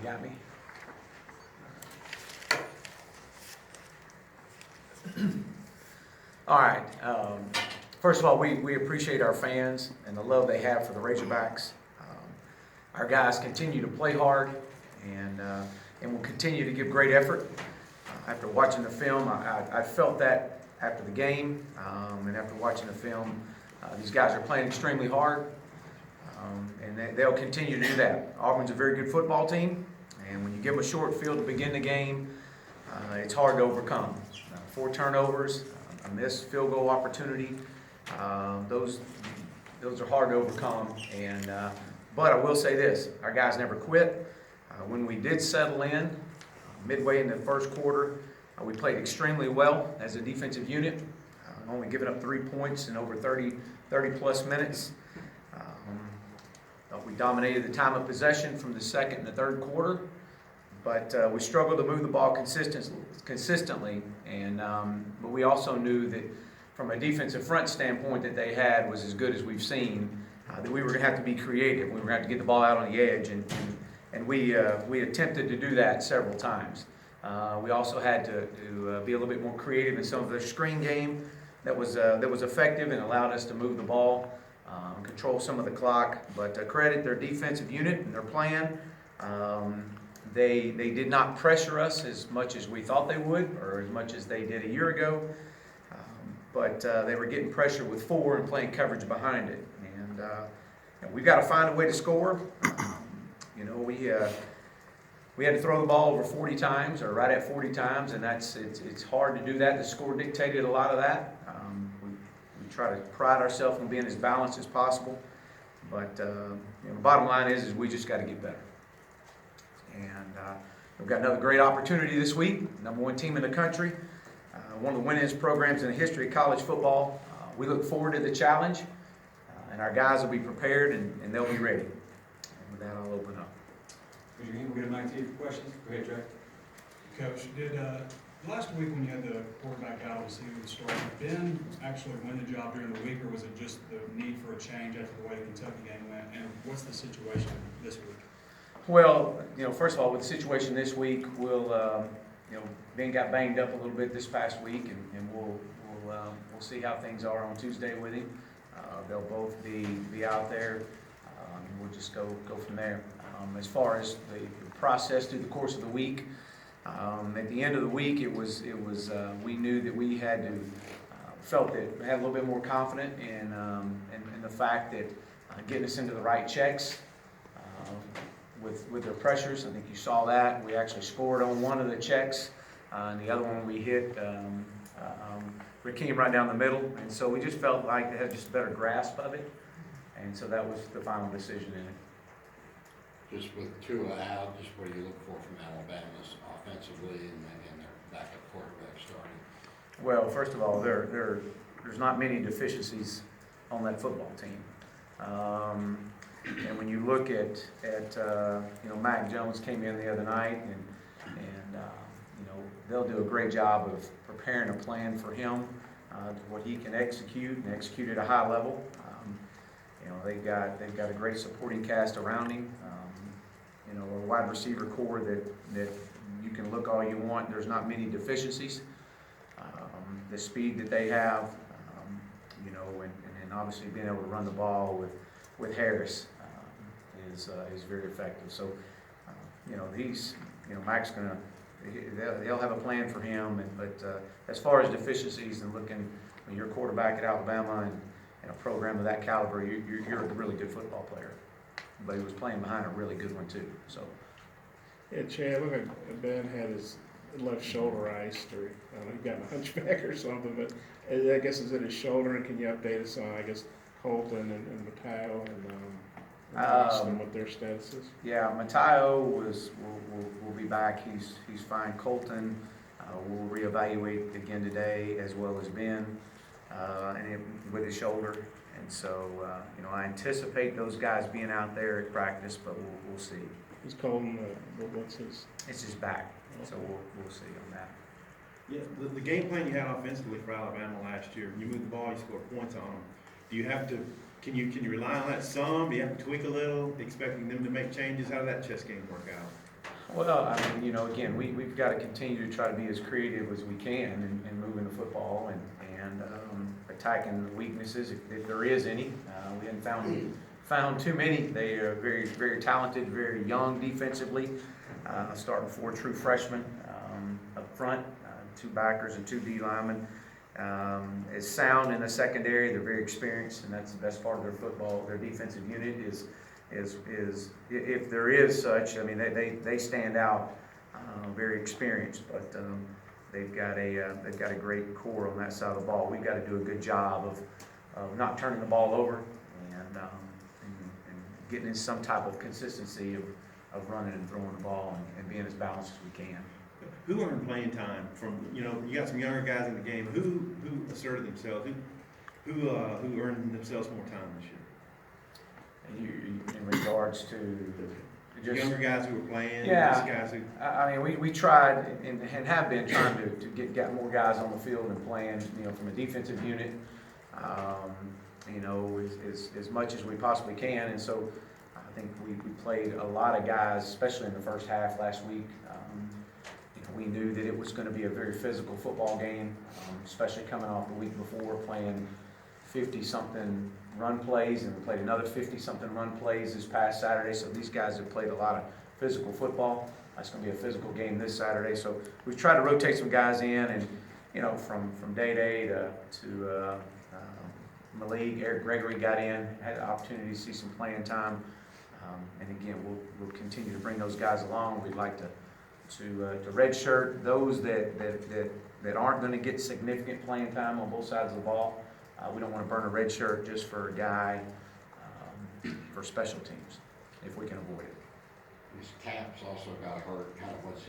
got me? All right. First of all, we appreciate our fans and the love they have for the Razorbacks. Our guys continue to play hard and will continue to give great effort. After watching the film, I felt that after the game, and after watching the film, these guys are playing extremely hard, and they'll continue to do that. Auburn's a very good football team, and when you give them a short field to begin the game, it's hard to overcome. 4 turnovers, a missed field goal opportunity, those are hard to overcome. But I will say this, our guys never quit. When we did settle in, midway in the first quarter, we played extremely well as a defensive unit, only giving up 3 points in over 30 plus minutes. We dominated the time of possession from the second and the third quarter, but we struggled to move the ball consistently. But we also knew that from a defensive front standpoint that they had was as good as we've seen, that we were going to have to be creative. We were going to have to get the ball out on the edge, and we attempted to do that several times. We also had to be a little bit more creative in some of their screen game that was effective and allowed us to move the ball, control some of the clock. But credit their defensive unit and their plan. They did not pressure us as much as we thought they would, or as much as they did a year ago. But they were getting pressure with 4 and playing coverage behind it. And we've got to find a way to score. We had to throw the ball over 40 times, or right at 40 times, and it's hard to do that. The score dictated a lot of that. We try to pride ourselves on being as balanced as possible. But the bottom line is we just got to get better. And we've got another great opportunity this week. #1 team in the country, one of the winningest programs in the history of college football. We look forward to the challenge, and our guys will be prepared and they'll be ready. And with that, I'll open up. Raise your hand, we'll get a mic to you for questions. Go ahead, Jack. Coach, did last week when you had the quarterback out, obviously with the start, did Ben actually win the job during the week, or was it just the need for a change after the way the Kentucky game went? And what's the situation this week? Well, first of all, with the situation this week, Ben got banged up a little bit this past week, and we'll see how things are on Tuesday with him. They'll both be out there. We'll just go from there. As far as the process through the course of the week, at the end of the week, it was we knew that we had to felt that we had a little bit more confident in the fact that getting us into the right checks with their pressures. I think you saw that. We actually scored on one of the checks, and the other one we hit Rakeem right down the middle. And so we just felt like they had just a better grasp of it. And so that was the final decision in it. Just with Tua out, just what do you look for from Alabama's offensively and their backup quarterback starting? Well, first of all, there's not many deficiencies on that football team. And when you look at Mac Jones came in the other night, and they'll do a great job of preparing a plan for him, what he can execute and execute at a high level. They've got a great supporting cast around him. A wide receiver core that you can look all you want. There's not many deficiencies. The speed that they have, and obviously being able to run the ball with Harris is very effective. So, Mac's they'll have a plan for him. But as far as deficiencies and looking, when you're a quarterback at Alabama and a program of that caliber, you're a really good football player. But he was playing behind a really good one too. So. Yeah, Chad, look like Ben had his left shoulder iced, or I don't know, he got a hunchback or something. But I guess is it his shoulder? And can you update us on, I guess, Colton and Mateo and what their status is? Yeah, Mateo will be back. He's fine. Colton will reevaluate again today, as well as Ben, with his shoulder. And so, I anticipate those guys being out there at practice, but we'll see. He's Colton, what's his? It's his back, so we'll see on that. Yeah, the game plan you had offensively for Alabama last year, when you moved the ball, you scored points on them. Do you have to? Can you rely on that some? Do you have to tweak a little, expecting them to make changes? How did that chess game work out? Well, I mean, you know, again, we've got to continue to try to be as creative as we can in moving the football and attacking the weaknesses if there is any. We haven't found too many. They are very, very talented, very young defensively, starting 4 true freshmen up front, 2 backers and 2 D linemen. Is sound in the secondary. They're very experienced, and that's the best part of their football. Their defensive unit is if there is such. I mean, they stand out, very experienced, but they've got a great core on that side of the ball. We've got to do a good job of not turning the ball over and getting in some type of consistency of running and throwing the ball and being as balanced as we can. Who earned playing time from, you know, you got some younger guys in the game, who asserted themselves, who earned themselves more time this year? And you, in regards to The just, younger guys who were playing, Yeah. these guys who, I mean, we tried and have been trying to get more guys on the field and playing, you know, from a defensive unit, you know, as much as we possibly can. And so I think we played a lot of guys, especially in the first half last week. You know, we knew that it was going to be a very physical football game, especially coming off the week before playing 50-something run plays, and we played another 50-something run plays this past Saturday. So these guys have played a lot of physical football. It's going to be a physical game this Saturday. So we've tried to rotate some guys in, and you know, from Day to Malik, Eric Gregory got in, had the opportunity to see some playing time, and again, we'll continue to bring those guys along. We'd like to redshirt those that aren't going to get significant playing time on both sides of the ball. We don't want to burn a red shirt just for a guy for special teams, if we can avoid it. These Caps also got hurt, kind of what's